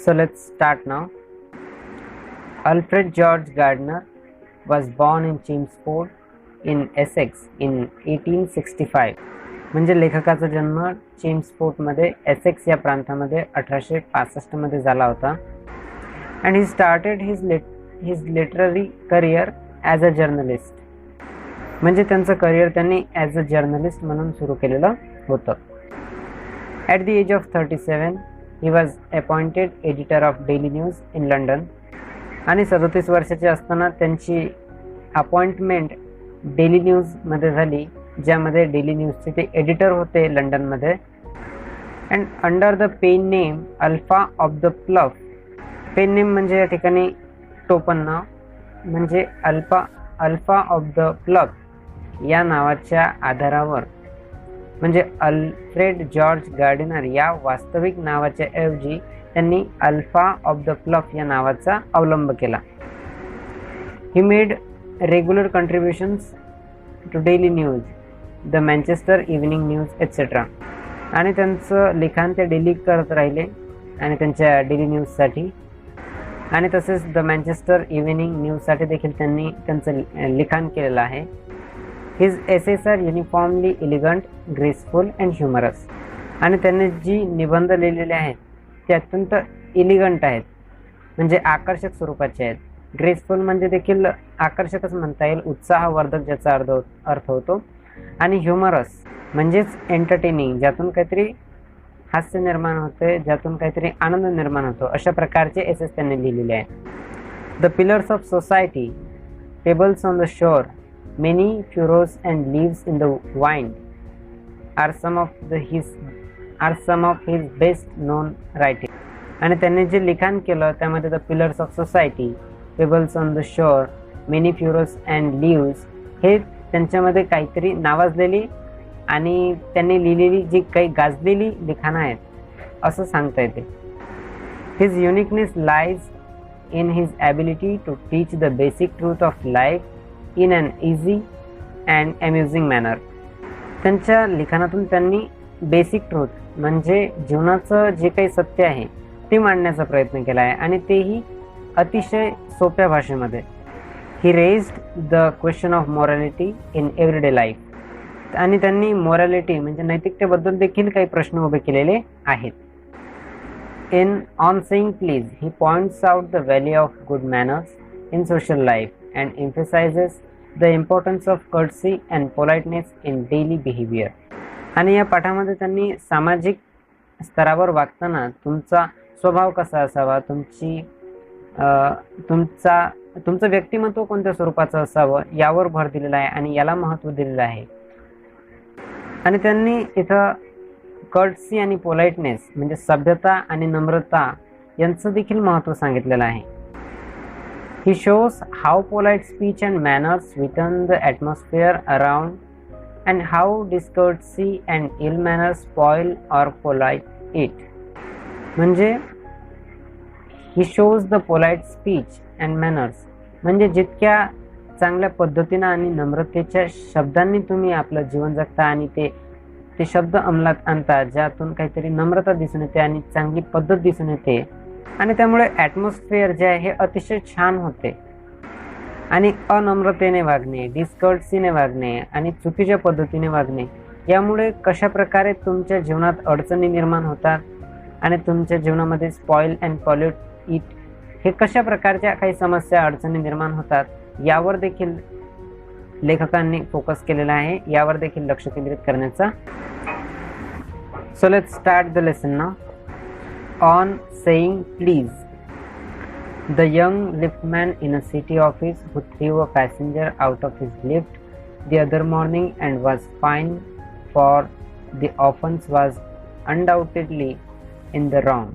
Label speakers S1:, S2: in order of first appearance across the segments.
S1: So let's start now. Alfred George Gardner was born in Chelmsford in Essex in 1865. म्हणजे लेखकाचा जन्म चेम्सफोर्डमध्ये Essex या प्रांतामध्ये 1865 मध्ये झाला होता. And he started his literary career as a journalist. म्हणजे त्यांचं करिअर त्यांनी ॲज अ जर्नलिस्ट म्हणून सुरू केलेलं होतं. At the age of 37 he was appointed editor of daily news in London. आणि 37 वर्षाचे असताना त्यांची अपॉइंटमेंट डेली न्यूजमध्ये झाली, ज्यामध्ये डेली न्यूजचे ते एडिटर होते लंडनमध्ये. And under the pen name Alpha of the Plough. Pen name म्हणजे या ठिकाणी टोपण नाव, म्हणजे अल्फा ऑफ द प्लफ या नावाच्या आधारावर, म्हणजे अल्फ्रेड जॉर्ज गार्डनर या वास्तविक नावाच्या ऐवजी त्यांनी अल्फा ऑफ द प्लफ या नावाचा अवलंब केला. He made regular contributions to daily news, the Manchester evening news etcetera. आणि त्यांचं लिखाण ते डेली करत राहिले आणि त्यांच्या डेली न्यूजसाठी, आणि तसेच द मँचेस्टर इव्हनिंग न्यूजसाठी देखील त्यांनी त्यांचं लिखाण केलेलं आहे. His essays are uniformly elegant, graceful and humorous. आणि त्यांनी जी निबंध लिहिलेले आहेत ते अत्यंत एलिगंट आहेत, म्हणजे आकर्षक स्वरूपाचे आहेत. ग्रेसफुल म्हणजे देखील आकर्षकच म्हणता येईल, उत्साहवर्धक ज्याचा अर्थ होतो. आणि ह्युमरस म्हणजेच एंटरटेनिंग, ज्यातून काहीतरी हास्य निर्माण होते, ज्यातून काहीतरी आनंद निर्माण होतो, अशा प्रकारचे एसेस त्यांनी लिहिलेले आहेत. The pillars of society, pebbles on the shore, many furrows and leaves in the wind are some of his best known writing. आणि त्यांनी जे लिखाण केलं त्यामध्ये the pillars of society, pebbles on the shore, many furrows and leaves हे त्यांच्यामध्ये काहीतरी नावाजलेली आणि त्यांनी लिहिलेली जी काही गाजलेली लिखाणं आहेत असं सांगता येते. His uniqueness lies in his ability to teach the basic truth of life in an easy and amusing manner. त्यांच्या लिखाणातून त्यांनी बेसिक ट्रूथ म्हणजे जीवनाचं जे काही सत्य आहे ते मांडण्याचा प्रयत्न केला आहे, आणि तेही अतिशय सोप्या भाषेमध्ये. He raised the question of morality in everyday life. आणि त्यांनी मॉरॅलिटी म्हणजे नैतिकतेबद्दल देखील काही प्रश्न उभे केलेले आहेत. On saying please he points out the value of good manners in social life and emphasises the importance of courtesy and politeness in daily behaviour. आणि या पाठामध्ये त्यांनी सामाजिक स्तरावर वागताना तुमचा स्वभाव कसा असावा, तुमचं व्यक्तिमत्व कोणत्या स्वरूपाचं असावं यावर भर दिलेला आहे आणि याला महत्त्व दिलेलं आहे. आणि त्यांनी इथं कर्टसी आणि पोलाइटनेस म्हणजे सभ्यता आणि नम्रता यांचं देखील महत्त्व सांगितलेलं आहे. He shows how polite speech and manners sweeten the atmosphere around and how discourtesy and ill manners spoil or polite it. म्हणजे he shows the polite speech and manners म्हणजे जितक्या चांगल्या पद्धतीनं आणि नम्रतेच्या शब्दांनी तुम्ही आपलं जीवन जगता आणि ते शब्द अंमलात आणता, ज्यातून काहीतरी नम्रता दिसून येते आणि चांगली पद्धत दिसून येते, आणि त्यामुळे ॲटमॉस्फिअर जे आहे हे अतिशय छान होते. आणि अनम्रतेने वागणे, डिस्कर्टसीने वागणे आणि चुकीच्या पद्धतीने वागणे यामुळे कशा प्रकारे तुमच्या जीवनात अडचणी निर्माण होतात आणि तुमच्या जीवनामध्ये स्पॉइल अँड पॉल्यूट इट हे कशा प्रकारच्या काही समस्या अडचणी निर्माण होतात यावर देखील लेखकांनी फोकस केलेला आहे, यावर देखील लक्ष केंद्रित करण्याचा. So let's start the lesson now. On saying please. The young liftman in a city office who threw a passenger out of his lift the other morning and was fined for the offense was undoubtedly in the wrong.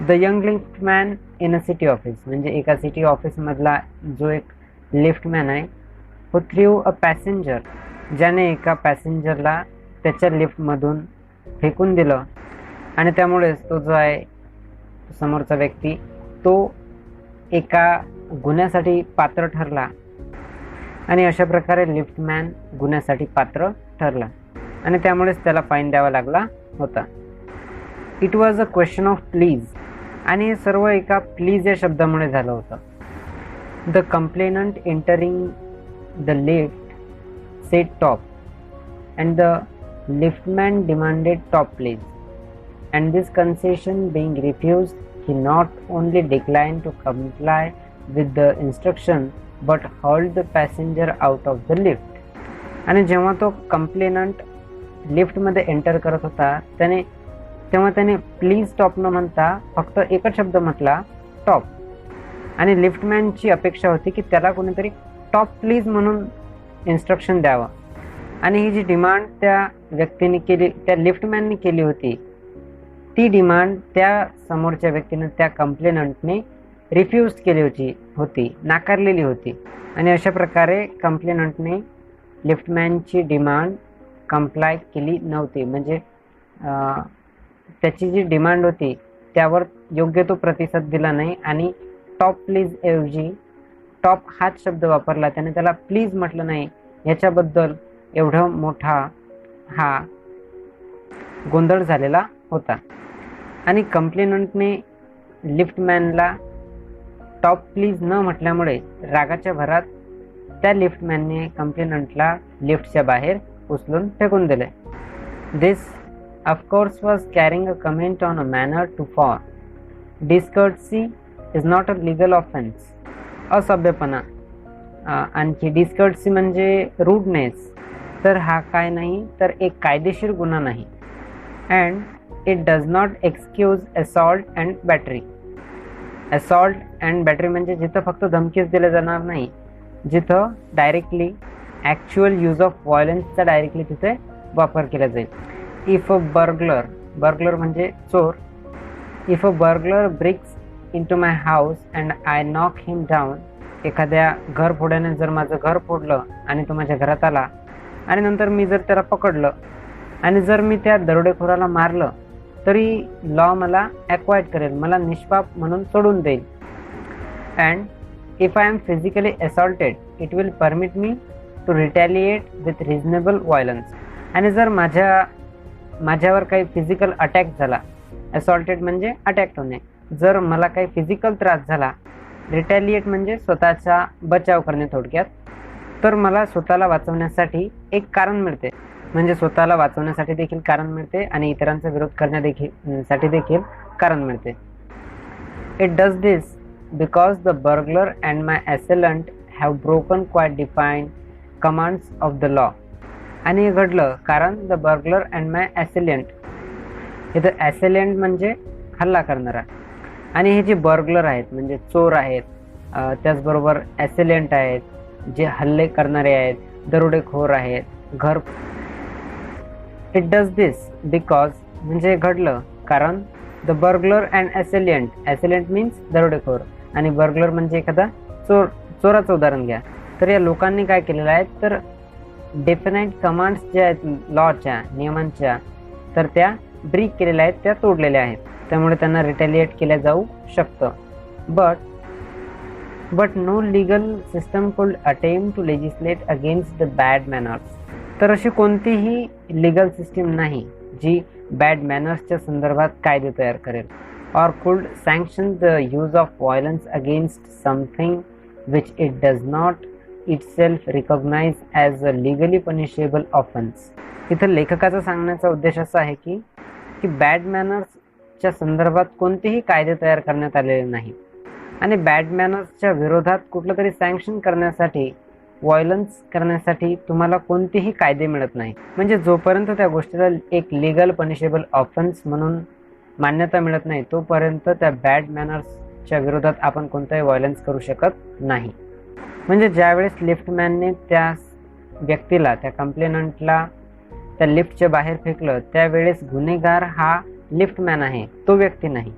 S1: The young liftman in a city office म्हणजे एका city ऑफिसमधला जो एक liftman आहे, who threw a passenger ज्याने एका पॅसेंजरला त्याच्या लिफ्टमधून फेकून दिलं, आणि त्यामुळेच तो जो आहे समोरचा व्यक्ती तो एका गुन्ह्यासाठी पात्र ठरला, आणि अशा प्रकारे लिफ्टमॅन गुन्ह्यासाठी पात्र ठरला आणि त्यामुळेच त्याला फाईन द्यावा लागला होता. It was a question of please. आणि हे सर्व एका प्लीज या शब्दामुळे झालं होतं. The complainant entering the lift sed top and the liftman demanded top please, and this concession being refused, he not only declined to comply with the instruction but hauled the passenger out of the lift. आणि जेव्हा तो complainant लिफ्टमध्ये enter करत होता तेव्हा त्याने please top न म्हणता फक्त एकच शब्द म्हटला, टॉप. आणि लिफ्टमॅनची अपेक्षा होती की त्याला कोणीतरी टॉप प्लीज म्हणून इन्स्ट्रक्शन द्यावं. आणि ही जी डिमांड त्या व्यक्तीने केली, त्या लिफ्टमॅनने केली होती, ती डिमांड त्या समोरच्या व्यक्तीने, त्या कंप्लेनंटने रिफ्यूज केली होती, नाकारलेली होती. आणि अशा प्रकारे कंप्लेनंटने लिफ्टमॅनची डिमांड कंप्लाय केली नव्हती. म्हणजे त्याची जी डिमांड होती त्यावर योग्य तो प्रतिसाद दिला नाही आणि टॉप प्लीज ऐवजी टॉप हाच शब्द वापरला, त्याने त्याला प्लीज म्हटलं नाही. याच्याबद्दल एवढा मोठा हा गोंधळ झालेला होता. आणि कंप्लेनंटने लिफ्टमॅनला टॉप प्लीज न म्हटल्यामुळे रागाच्या भरात त्या लिफ्टमॅनने कंप्लेनंटला लिफ्टच्या बाहेर उचलून फेकून दिले. This of course was carrying a comment on a manner too far. Discourtesy is not a legal offence. असभ्यपणा आणखी डिस्कर्टसी म्हणजे रूडनेस, तर हा काय नाही तर एक कायदेशीर गुन्हा नाही. And it does not excuse assault and battery. Assault and battery म्हणजे जिथं फक्त धमकीच दिले जाणार नाही, जिथं डायरेक्टली ॲक्च्युअल यूज ऑफ व्हायलन्सचा डायरेक्टली तिथे वापर केला जाईल. इफ अ बर्गलर म्हणजे चोर. If a burglar breaks into my house and I knock him down. एखाद्या घरफोड्याने जर माझं घर फोडलं आणि तो माझ्या घरात आला आणि नंतर मी जर त्याला पकडलं आणि जर मी त्या दरोडेखोराला मारलं तरी लॉ मला ॲक्वाइट करेल, मला निष्पाप म्हणून सोडून देईल. And if I am physically assaulted it will permit me to retaliate with reasonable violence. आणि जर माझ्यावर काही फिजिकल अटॅक झाला, असॉल्टेड म्हणजे अटॅक होणे, जर मला काही फिजिकल त्रास झाला, रिटॅलिएट म्हणजे स्वतःचा बचाव करणे थोडक्यात, तर मला स्वतःला वाचवण्यासाठी एक कारण मिळते. म्हणजे स्वतःला वाचवण्यासाठी देखील कारण मिळते आणि इतरांचा विरोध करण्यासाठी देखील कारण मिळते. It does this because the burglar and my assailant have broken quite defined commands of the law. आणि हे घडलं कारण the burglar and my assailant, इथं असैलंट म्हणजे हल्ला करणारा, आणि हे जे बर्गलर आहेत म्हणजे चोर आहेत, त्याचबरोबर ॲसेलेंट आहेत जे हल्ले करणारे आहेत, दरोडेखोर आहेत, घर. इट डज दिस बिकॉज म्हणजे घडलं कारण द बर्गलर अँड ॲसेलेंट मीन्स दरोडेखोर आणि बर्गलर म्हणजे एखादा चोराचं उदाहरण घ्या. तर या लोकांनी काय केलेलं आहे तर डेफिनाईट कमांड्स ज्या आहेत लॉच्या, नियमांच्या, तर त्या ब्रेक केलेल्या आहेत, त्या तोडलेल्या आहेत. त्यामुळे त्यांना रिटॅलिएट केल्या जाऊ शकतं. But no legal system could attempt to legislate against the bad manners. तर अशी कोणतीही लिगल सिस्टीम नाही जी बॅड मॅनर्सच्या संदर्भात कायदे तयार करेल. Or could sanction the use of violence against something which it does not itself recognise as a legally punishable offence. इथं लेखकाचा सांगण्याचा उद्देश असा आहे की बॅड मॅनर्सच्या संदर्भात कोणतेही कायदे तयार करण्यात आलेले नाही आणि बॅड मॅनर्सच्या विरोधात कुठलं तरी सँक्शन करण्यासाठी, व्हायलन्स करण्यासाठी तुम्हाला कोणतेही कायदे मिळत नाही. म्हणजे जोपर्यंत त्या गोष्टीला एक लिगल पनिशेबल ऑफेन्स म्हणून मान्यता मिळत नाही तोपर्यंत त्या बॅड मॅनर्सच्या विरोधात आपण कोणताही व्हायलन्स करू शकत नाही. म्हणजे ज्यावेळेस लिफ्टमॅनने त्या व्यक्तीला, त्या कंप्लेनंटला त्या लिफ्टच्या बाहेर फेकलं त्यावेळेस गुन्हेगार हा लिफ्टमॅन आहे, तो व्यक्ती नाही.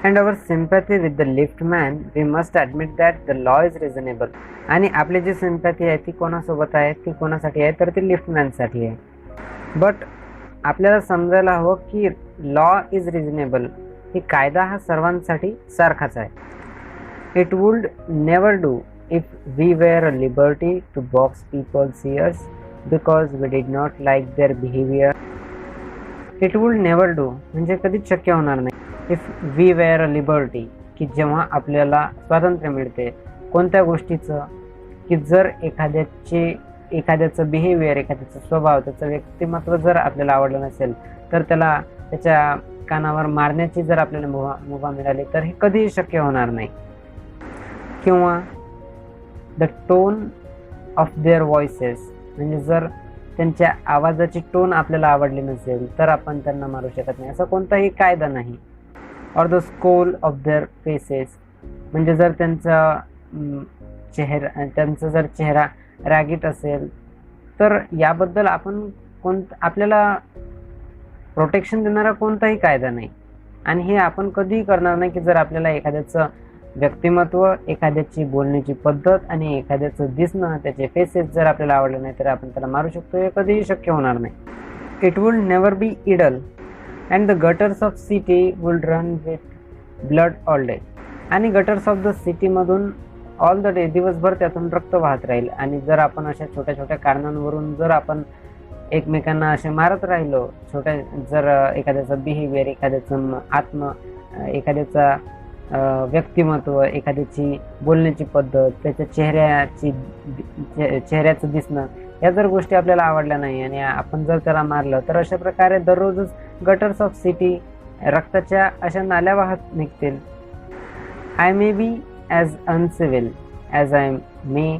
S1: And our sympathy with the liftman we must admit that the law is reasonable. आणि आपली जी सिम्पॅथी आहे ती कोणासोबत आहे, ती कोणासाठी आहे तर ती लिफ्टमॅनसाठी आहे. बट आपल्याला समजायला हवं की लॉ इज रिझनेबल, ही कायदा हा सर्वांसाठी सारखाच आहे. It would never do if we were a liberty to box people's ears because we did not like their behaviour. It would never do म्हणजे कधीच शक्य होणार नाही. If we were a liberty, की जेव्हा आपल्याला स्वातंत्र्य मिळते कोणत्या गोष्टीचं, की जर एखाद्याचं बिहेवियर, एखाद्याचा स्वभाव, त्याचं व्यक्तिमत्व जर आपल्याला आवडलं नसेल तर त्याला त्याच्या कानावर मारण्याची जर आपल्याला मुभा मिळाली तर हे कधीही शक्य होणार नाही. किंवा the tone of their voices, म्हणजे जर त्यांच्या आवाजाची टोन आपल्याला आवडली नसेल तर आपण त्यांना मारू शकत नाही, असा कोणताही कायदा नाही. Or the scowl of their faces, म्हणजे जर त्यांचा चेहरा रागीट असेल तर याबद्दल आपल्याला प्रोटेक्शन देणारा कोणताही कायदा नाही. आणि हे आपण कधीही करणार नाही की जर आपल्याला एखाद्याचं व्यक्तिमत्व, एखाद्याची बोलण्याची पद्धत आणि एखाद्याचं दिसणं, त्याचे फेसेस जर आपल्याला आवडले नाही तर आपण त्याला मारू शकतो, हे कधीही शक्य होणार नाही. It would never be idle and the gutters of city would run with blood all day, आणि गटर्स ऑफ द सिटीमधून ऑल द डे, दिवसभर त्यातून रक्त वाहत राहील. आणि जर आपण अशा छोट्या छोट्या कारणांवरून जर आपण एकमेकांना असे मारत राहिलो, जर एखाद्याचं बिहेवियर, एखाद्याचं एखाद्याचा व्यक्तिमत्व, एखाद्याची बोलण्याची पद्धत, त्याच्या चेहऱ्याचं दिसणं, या जर गोष्टी आपल्याला आवडल्या नाही आणि आपण जर त्याला मारलं तर अशा प्रकारे दररोजच गटर्स ऑफ सिटी रक्ताच्या अशा नाल्या वाहत निघतील. I may be as uncivil as I may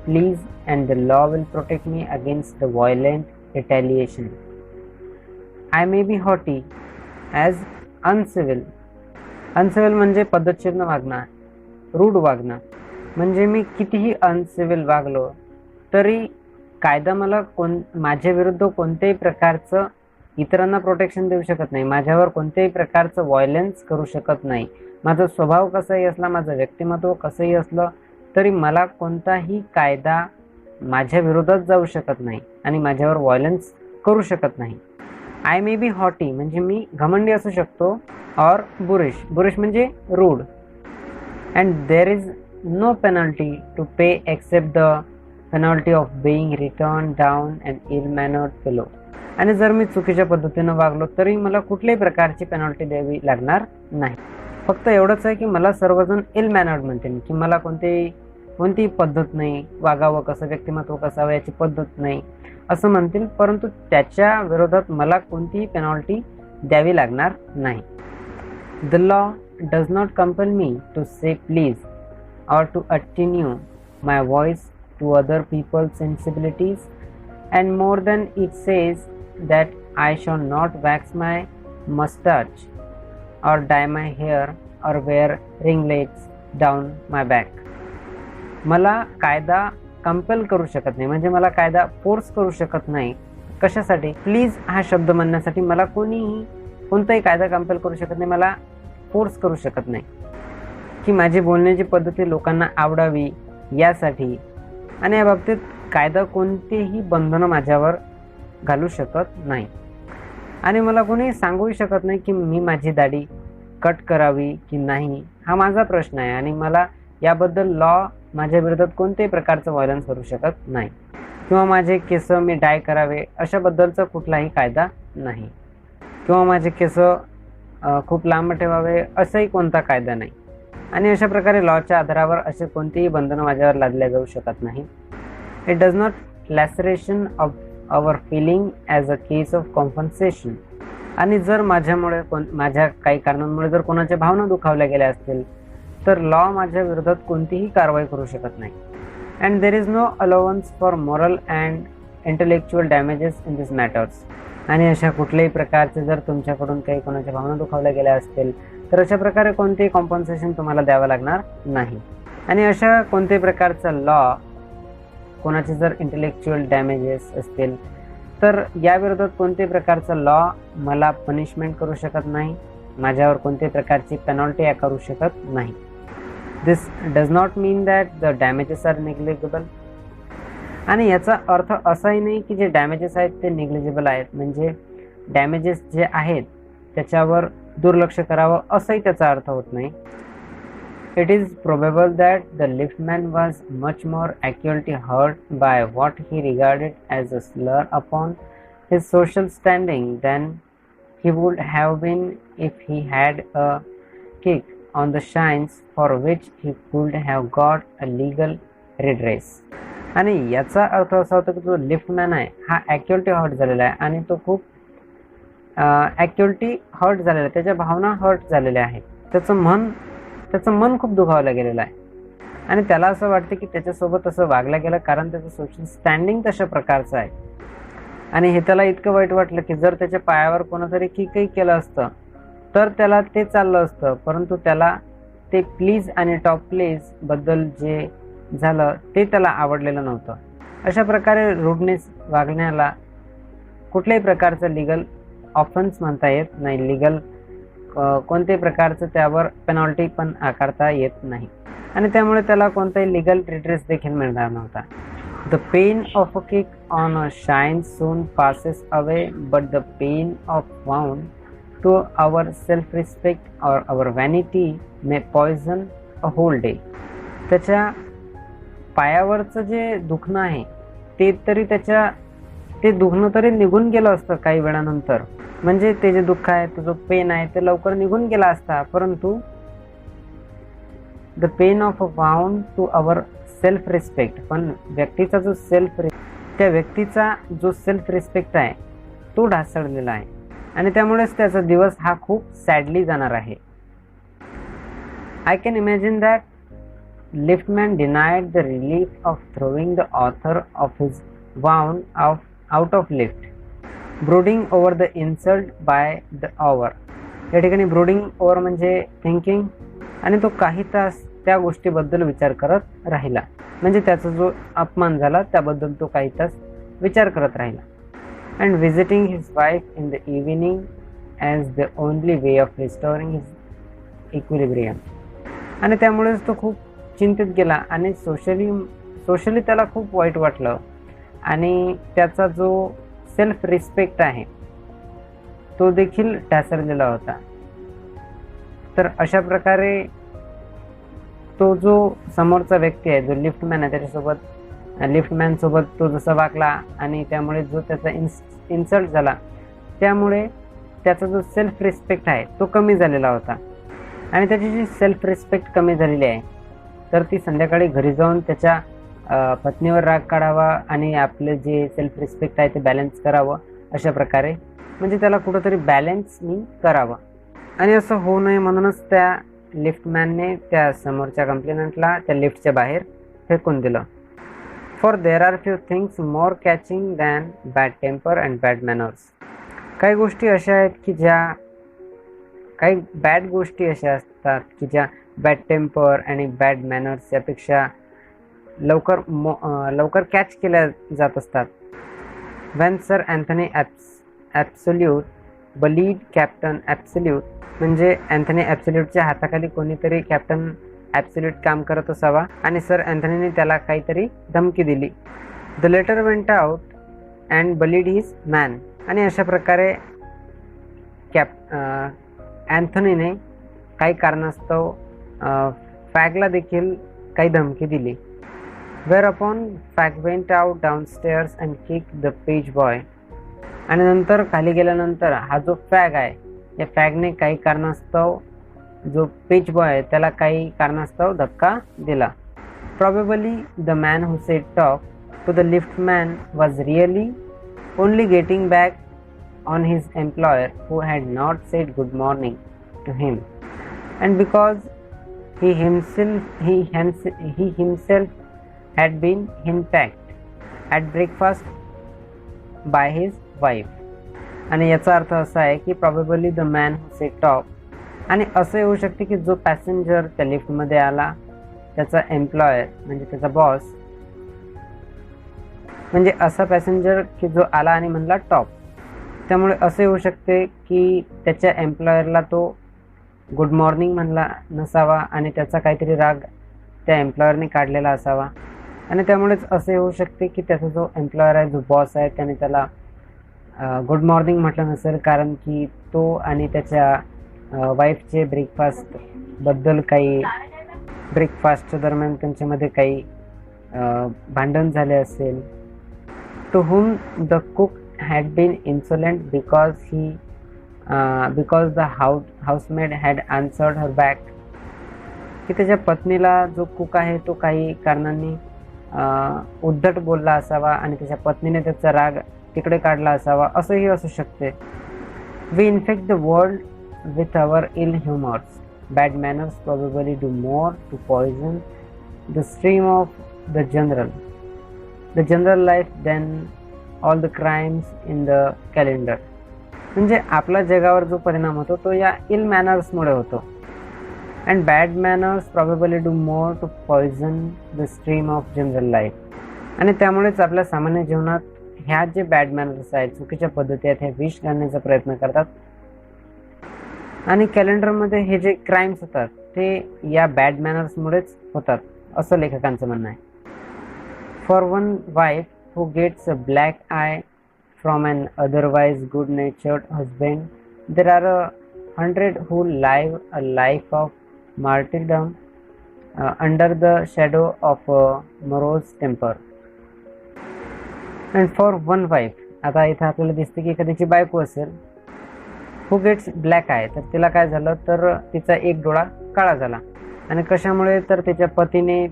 S1: please, and the law will protect me against the violent retaliation. I may be haughty as uncivil. Uncivil म्हणजे पद्धतशीर न वागणं, रूढ वागणं. म्हणजे मी कितीही अनसिव्हिल वागलो तरी कायदा मला माझ्या विरुद्ध कोणत्याही प्रकारचं इतरांना प्रोटेक्शन देऊ शकत नाही, माझ्यावर कोणत्याही प्रकारचं व्हायलन्स करू शकत नाही. माझा स्वभाव कसाही असला, माझं व्यक्तिमत्व कसंही असलं तरी मला कोणताही कायदा माझ्या विरोधात जाऊ शकत नाही आणि माझ्यावर व्हायलन्स करू शकत नाही. आय मे बी हॉटी म्हणजे मी घमंडी असू शकतो, और बुरिश म्हणजे रूड. And there is no penalty to pay except the penalty of being written down and ill mannered fellow. आणि जर मी चुकीच्या पद्धतीनं वागलो तरी मला कुठल्याही प्रकारची पेनल्टी द्यावी लागणार नाही. फक्त एवढंच आहे की मला सर्वजण इल मॅनर्ड म्हणतील, की मला कोणतीही पद्धत नाही, वागावं कसं, व्यक्तिमत्व कसावं याची पद्धत नाही असं म्हणतील, परंतु त्याच्या विरोधात मला कोणतीही पेनल्टी द्यावी लागणार नाही. The law does not compel me to say please or to attenue my voice to other people's sensibilities, and more than it says that I shall not wax my mustache or dye my hair or wear ringlets down my back. मला कायदा compel करू शकत नाही, म्हणजे मला कायदा force करू शकत नाही. कशासाठी? प्लीज हा शब्द म्हणण्यासाठी मला कोणताही कायदा कंपेल करू शकत नाही, मला फोर्स करू शकत नाही की माझी बोलण्याची पद्धती लोकांना आवडावी यासाठी. आणि या बाबतीत कायदा कोणतेही बंधनं माझ्यावर घालू शकत नाही. आणि मला कोणी सांगूही शकत नाही की मी माझी दाढी कट करावी की नाही, हा माझा प्रश्न आहे. आणि मला याबद्दल लॉ माझ्या विरोधात कोणत्याही प्रकारचं व्हायलन्स करू शकत नाही. किंवा माझे केस मी डाय करावे अशाबद्दलचा कुठलाही कायदा नाही. किंवा माझे केस खूप लांब ठेवावे असाही कोणता कायदा नाही. आणि अशा प्रकारे लॉच्या आधारावर असे कोणतेही बंधनं माझ्यावर लादल्या जाऊ शकत नाही. It does not laceration of our feeling as a case of compensation. आणि जर माझ्या काही कारणांमुळे जर कोणाच्या भावना दुखावल्या गेल्या असतील तर लॉ माझ्या विरोधात कोणतीही कारवाई करू शकत नाही. And there is no allowance for moral and intellectual damages in this matters. आणि अशा कुठल्याही प्रकारचे जर तुमच्याकडून काही कोणाच्या भावना दुखावल्या गेल्या असतील तर अशा प्रकारे कोणतेही कॉम्पन्सेशन तुम्हाला द्यावं लागणार नाही. आणि अशा कोणत्याही प्रकारचा लॉ, कोणाचे जर इंटेलेक्च्युअल डॅमेजेस असतील तर याविरोधात कोणत्याही प्रकारचा लॉ मला पनिशमेंट करू शकत नाही, माझ्यावर कोणत्याही प्रकारची पेनॉल्टी करू शकत नाही. This does not mean that the damages are negligible. आणि याचा अर्थ असाही नाही की जे डॅमेजेस आहेत ते नेग्लिजिबल आहेत, म्हणजे डॅमेजेस जे आहेत त्याच्यावर दुर्लक्ष करावं असाही त्याचा अर्थ होत नाही. It is probable that the liftman was much more acutely hurt by what he regarded as a slur upon his social standing than he would have been if he had a kick on the shines for which he could have got a legal redress. आणि याचा अर्थ असा होता की जो liftman आहे हा actually hurt झालेला आहे आणि तो खूप ॲक्च्युअली हर्ट झालेला आहे, त्याच्या भावना हर्ट झालेल्या आहेत, त्याचं मन खूप दुखावलं गेलेलं आहे आणि त्याला असं वाटतं की त्याच्यासोबत असं वागलं गेलं कारण त्याचं सोशल स्टँडिंग तशा प्रकारचं आहे. आणि हे त्याला इतकं वाईट वाटलं की जर त्याच्या पायावर कोणतरी किकही केलं असतं तर त्याला ते चाललं असतं, परंतु त्याला ते प्लीज आणि टॉप प्लीज बद्दल जे झालं ते त्याला आवडलेलं नव्हतं. अशा प्रकारे रूडनेस वागण्याला कुठल्याही प्रकारचं लिगल ऑफेन्स म्हणता येत नाही, लिगल कोणत्याही प्रकारचं त्यावर पेनॉल्टी पण आकारता येत नाही आणि त्यामुळे त्याला कोणताही लिगल रिड्रेस देखील मिळणार नव्हता. The pain of a kick on a shine soon passes away, but the pain of wound to our self-respect or our vanity may poison a whole day. त्याच्या पायावरचं जे दुखणं आहे ते दुखणं तरी निघून गेलं असतं काही वेळानंतर, म्हणजे ते जे दुःख आहे, तो जो पेन आहे ते लवकर निघून गेला असता, परंतु the pain of a wound to our self respect, पण व्यक्तीचा जो त्या व्यक्तीचा जो सेल्फ रिस्पेक्ट आहे तो ढासळलेला आहे आणि त्यामुळेच त्याचा दिवस हा खूप सॅडली जाणार आहे. I can imagine that liftman denied the relief of throwing the author of his wound out of lift, brooding over the insult by the hour. या ठिकाणी ब्रूडिंग ओव्हर म्हणजे थिंकिंग, आणि तो काही तास त्या गोष्टीबद्दल विचार करत राहिला, म्हणजे त्याचा जो अपमान झाला त्याबद्दल तो काही तास विचार करत राहिला. And visiting his wife in the evening as the only way of restoring his equilibrium. आणि त्यामुळेच तो खूप चिंतित गेला आणि सोशली त्याला खूप वाईट वाटलं आणि त्याचा जो सेल्फ रिस्पेक्ट आहे तो देखील ढासळलेला होता. तर अशा प्रकारे तो जो समोरचा व्यक्ती आहे, जो लिफ्टमॅन आहे, त्याच्यासोबत लिफ्टमॅन सोबत तो जसा वागला आणि त्यामुळे जो त्याचा इन्सल्ट झाला त्यामुळे त्याचा जो सेल्फ रिस्पेक्ट आहे तो कमी झालेला होता. आणि त्याची जी सेल्फ रिस्पेक्ट कमी झालेली आहे तर ती संध्याकाळी घरी जाऊन त्याच्या पत्नीवर राग काढावा आणि आपले जे सेल्फ रिस्पेक्ट आहे ते बॅलन्स करावं, अशा प्रकारे म्हणजे त्याला कुठंतरी बॅलन्सनी करावं. आणि असं होऊ नये म्हणूनच त्या लिफ्टमॅनने त्या समोरच्या कंप्लेनंटला त्या लिफ्टच्या बाहेर फेकून दिलं. For there are few things more catching than bad temper and bad manners. काही गोष्टी अशा आहेत की काही बॅड गोष्टी अशा असतात की ज्या बॅड टेम्पर आणि बॅड मॅनर्स यापेक्षा लवकर कॅच केल्या जात असतात. When Sir Anthony Absolute bullied Captain Absolute, म्हणजे अँथनी ॲब्सोल्यूटच्या हाताखाली कोणीतरी कॅप्टन ॲब्सोल्यूट काम करत असावा आणि सर अँथनीने त्याला काहीतरी धमकी दिली. The latter went out and bullied his man. आणि अशा प्रकारे अँथनीने काही कारणास्तव फॅगला देखील काही धमकी दिली. Whereupon Fag went out downstairs and kick the page boy. आणि नंतर खाली गेल्यानंतर हा जो फॅग आहे या फॅगने काही कारणास्तव जो पेज बॉय आहे त्याला काही कारणास्तव धक्का दिला. Probably the man who said talk to the liftman was really only getting back on his employer who had not said good morning to him, and because he himself had been henpecked at breakfast by his wife. आणि याचा अर्थ असा आहे की probably the man who said talk, आणि असं येऊ शकते की जो पॅसेंजर त्या लिफ्टमध्ये आला त्याचा एम्प्लॉयर म्हणजे त्याचा बॉस, म्हणजे असा पॅसेंजर की जो आला आणि म्हणला टॉप, त्यामुळे असं येऊ शकते की त्याच्या एम्प्लॉयरला तो गुड मॉर्निंग म्हणला नसावा आणि त्याचा काहीतरी राग त्या एम्प्लॉयरने काढलेला असावा. आणि त्यामुळेच असे होऊ शकते की त्याचा जो एम्प्लॉयर आहे, जो बॉस आहे, त्याने त्याला गुड मॉर्निंग म्हटलं नसेल, कारण की तो आणि त्याच्या वाईफचे ब्रेकफास्टबद्दल काही ब्रेकफास्टच्या दरम्यान त्यांच्यामध्ये काही भांडण झाले असेल. To whom the cook had been insolent because he because the housemaid had answered her back, की त्याच्या पत्नीला जो कुक आहे तो काही कारणांनी उद्धट बोलला असावा आणि त्याच्या पत्नीने त्याचा राग तिकडे काढला असावा, असंही असू शकते. We infect the world with our ill humours. Bad manners probably do more to poison the stream of the general life than all the crimes in the calendar. म्हणजे आपला जगावर जो परिणाम होतो तो या इल मॅनर्समुळे होतो. And bad manners probably do more to poison the stream of general life. आणि त्यामुळेच आपल्या सामान्य जीवनात ह्या जे बॅड मॅनर्स आहेत, चुकीच्या पद्धती आहेत, हे विष घालण्याचा प्रयत्न करतात. आणि कॅलेंडरमध्ये हे जे क्राईम्स होतात ते या बॅड मॅनर्समुळेच होतात, असं लेखकांचं म्हणणं आहे. For one wife who gets a black eye from an otherwise good natured husband, there are 100 who live a life of martyrdom under the shadow of a morose temper. And for one wife, आता इथं आपल्याला दिसते की एखाद्याची बायको असेल, who gets black eye, तर तिला काय झालं तर तिचा एक डोळा काळा झाला. आणि कशामुळे तर तिच्या पतीने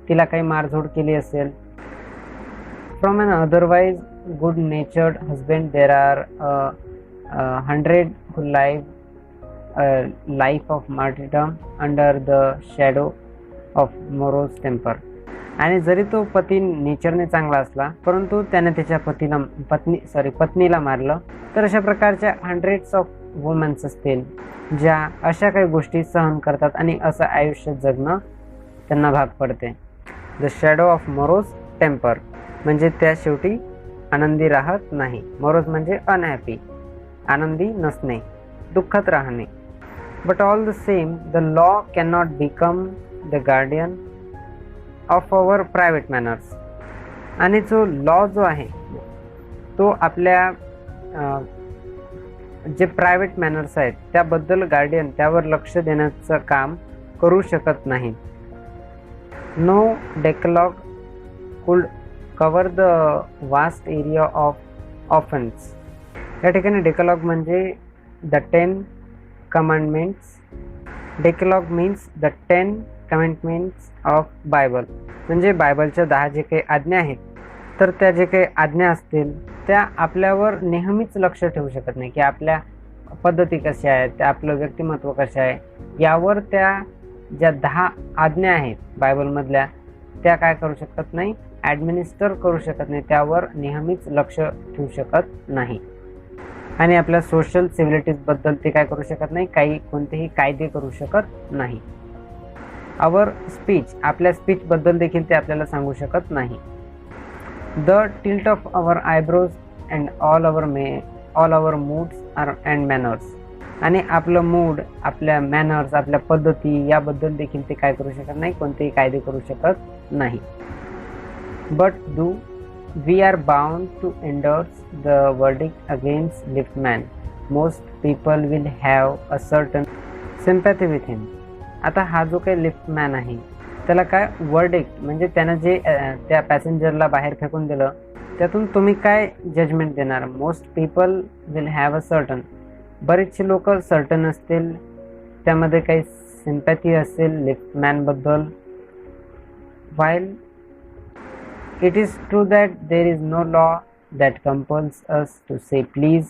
S1: तिला काही मारझोड केली असेल. From an otherwise good natured husband there are 100 who live a life of martyrdom under the shadow of morose temper. आणि जरी तो पती नेचरने चांगला असला परंतु त्याने त्याच्या पत्नीला मारलं, तर अशा प्रकारच्या 100s ऑफ वुमन्स असतील ज्या अशा काही गोष्टी सहन करतात आणि असं आयुष्य जगणं त्यांना भाग पडते. The shadow of morose temper म्हणजे त्या शेवटी आनंदी राहत नाही. मोरोज म्हणजे अनहॅपी, आनंदी नसणे, दुःखात राहणे. But all the same the law can not become the guardian of our private manners. आणि जो लॉ जो आहे तो आपल्या जे प्रायव्हेट मॅनर्स आहेत त्याबद्दल गार्डियन, त्यावर लक्ष देण्याचं काम करू शकत नाही. No decalogue could cover the vast area of offence. या ठिकाणी डेकलॉग म्हणजे the 10 commandments. Decalogue means the 10 commandments of Bible, म्हणजे बायबलच्या 10 जे काही आज्ञा आहेत, तर त्या जे काही आज्ञा असतील त्या आपल्यावर नेहमीच लक्ष ठेवू शकत नाही, की आपल्या पद्धती कशा आहेत, त्या आपलं व्यक्तिमत्व कसं आहे, यावर त्या ज्या 10 आज्ञा आहेत बायबलमधल्या त्या काय करू शकत नाही, ॲडमिनिस्टर करू शकत नाही, त्यावर नेहमीच लक्ष ठेवू शकत नाही. आणि आपल्या सोशल सिव्हिलिटीजबद्दल ते काय करू शकत नाही, कोणतेही कायदे करू शकत नाही. आवर स्पीच, आपल्या स्पीचबद्दल देखील ते आपल्याला सांगू शकत नाही. The tilt of our eyebrows and all our moods and manners. आणि आपलं मूड, आपल्या मॅनर्स, आपल्या पद्धती याबद्दल देखील ते काय करू शकत नाही, कोणतेही कायदे करू शकत नाही. But we are bound to endorse the verdict against Liftman. Most people will have a certain sympathy with him. आता हा जो काही लिफ्टमॅन आहे त्याला काय वर्डिक्ट म्हणजे त्यानं जे त्या पॅसेंजरला बाहेर फेकून दिलं त्यातून तुम्ही काय जजमेंट देणार. Most people will have a certain, बरेचसे लोक सर्टन असतील, त्यामध्ये काही सिम्पॅथी असेल लिफ्टमॅनबद्दल. while it is true that there is no law that compels us to say please,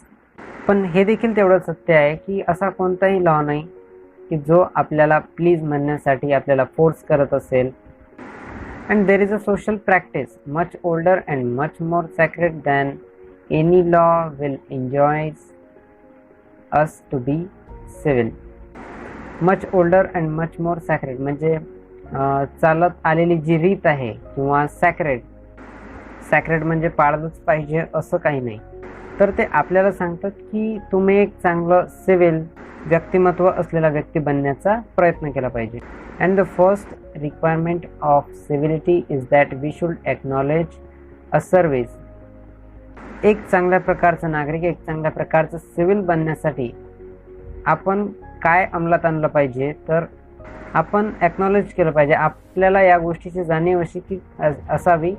S1: पण हे देखील तेवढं सत्य आहे की असा कोणताही लॉ नाही की जो आपल्याला प्लीज म्हणण्यासाठी आपल्याला फोर्स करत असेल. and there is a social practice much older and much more sacred than any law will enjoins us to be civil. much older and much more sacred म्हणजे चालत आलेली जी रीत आहे किंवा सॅक्रेड म्हणजे पाळलंच पाहिजे असं काही नाही, तर ते आपल्याला सांगतात की तुम्ही एक चांगलं सिव्हिल व्यक्तिमत्व असलेला व्यक्ती बनण्याचा प्रयत्न केला पाहिजे. And the first requirement of civility is that we should acknowledge a service. एक चांगल्या प्रकारचा नागरिक, एक चांगल्या प्रकारचं सिव्हिल बनण्यासाठी आपण काय अंमलात आणलं पाहिजे, तर आपण एक्नॉलेज केलं पाहिजे. आपल्याला या गोष्टीची जाणीव अशी असावी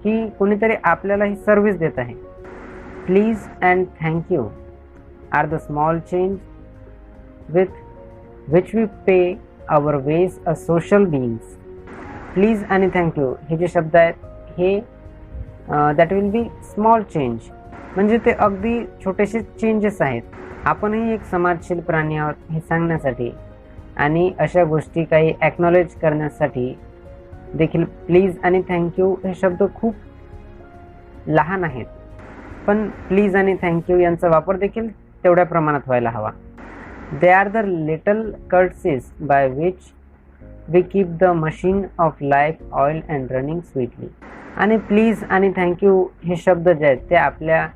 S1: की कोणीतरी आपल्याला ही सर्व्हिस देत आहे. Please and thank you are the small change with which we pay our ways as social beings. Please आणि थँक्यू हे जे शब्द आहेत हे that will be small change, म्हणजे ते अगदी छोटेसे चेंजेस आहेत. आपणही एक समाजशील प्राणी आहोत हे सांगण्यासाठी आणि अशा गोष्टी काही ॲक्नॉलेज करण्यासाठी देखील प्लीज आणि थँक्यू हे शब्द खूप लहान आहेत, पण प्लीज आणि थँक्यू यांचा वापर देखील तेवढ्या प्रमाणात व्हायला हवा. There are the little courtesies by which we keep the machine of life oil and running sweetly. आणि प्लीज आणि थँक्यू हे शब्द जे आहेत ते आपल्या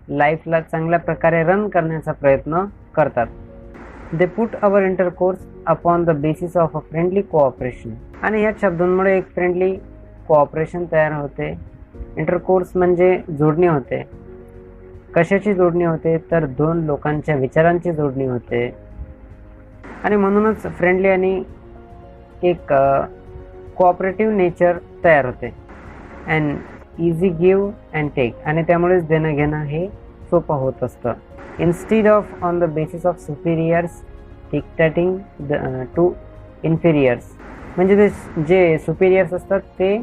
S1: लाईफला चांगल्या प्रकारे रन करण्याचा प्रयत्न करतात. They put our intercourse upon the basis of a friendly cooperation. आणि ह्या शब्दांमुळे एक फ्रेंडली कोऑपरेशन तयार होते. इंटरकोर्स म्हणजे जोडणी होते. कशाची जोडणी होते तर दोन लोकांच्या विचारांची जोडणी होते. आणि म्हणूनच फ्रेंडली आणि एक कोऑपरेटिव्ह नेचर तयार होते. And easy give and take. आणि त्यामुळेच देणं घेणं हे सोपं होत असतं. Instead of on the basis of superiors dictating to inferiors. म्हणजे ते जे सुपिरियर्स असतात ते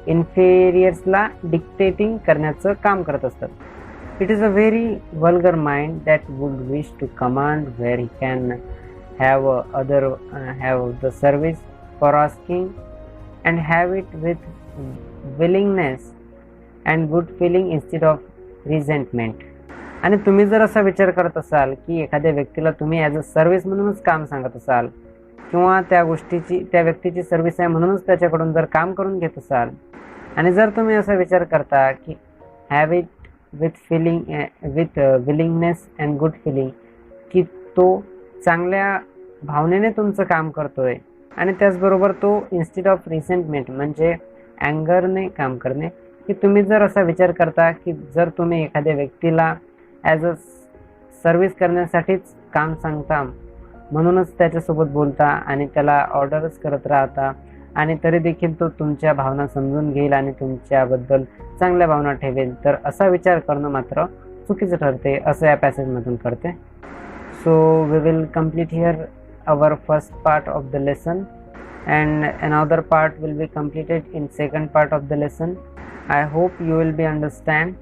S1: इन्फेरियर्सला डिक्टेटिंग करण्याचं काम करत असतात. It is a very vulgar mind that would wish to command where he can have the service for asking and have it with willingness and good feeling instead of resentment. आणि तुम्ही जर असा विचार करत असाल की एखाद्या व्यक्तीला तुम्ही ॲज अ सर्व्हिस म्हणूनच काम सांगत असाल किंवा त्या व्यक्तीची सर्व्हिस आहे म्हणूनच त्याच्याकडून जर काम करून घेत असाल आणि जर तुम्ही असा विचार करता की have it with willingness and good feeling, की तो चांगल्या भावनेने तुमचं काम करतोय आणि त्याचबरोबर तो इन्स्टेड ऑफ रिसेंटमेंट म्हणजे अँगरने काम करणे, की तुम्ही जर असा विचार करता की जर तुम्ही एखाद्या व्यक्तीला ॲज अ सर्व्हिस करण्यासाठीच काम सांगता म्हणूनच त्याच्यासोबत बोलता आणि त्याला ऑर्डरच करत राहता आणि तरी देखील तो तुमच्या भावना समजून घेईल आणि तुमच्याबद्दल चांगल्या भावना ठेवेल, तर असा विचार करणं मात्र चुकीचं ठरते असं या पॅसेजमधून कळते. So we will complete here our first part of the lesson and another part will be completed in second part of the lesson. I hope you will be understand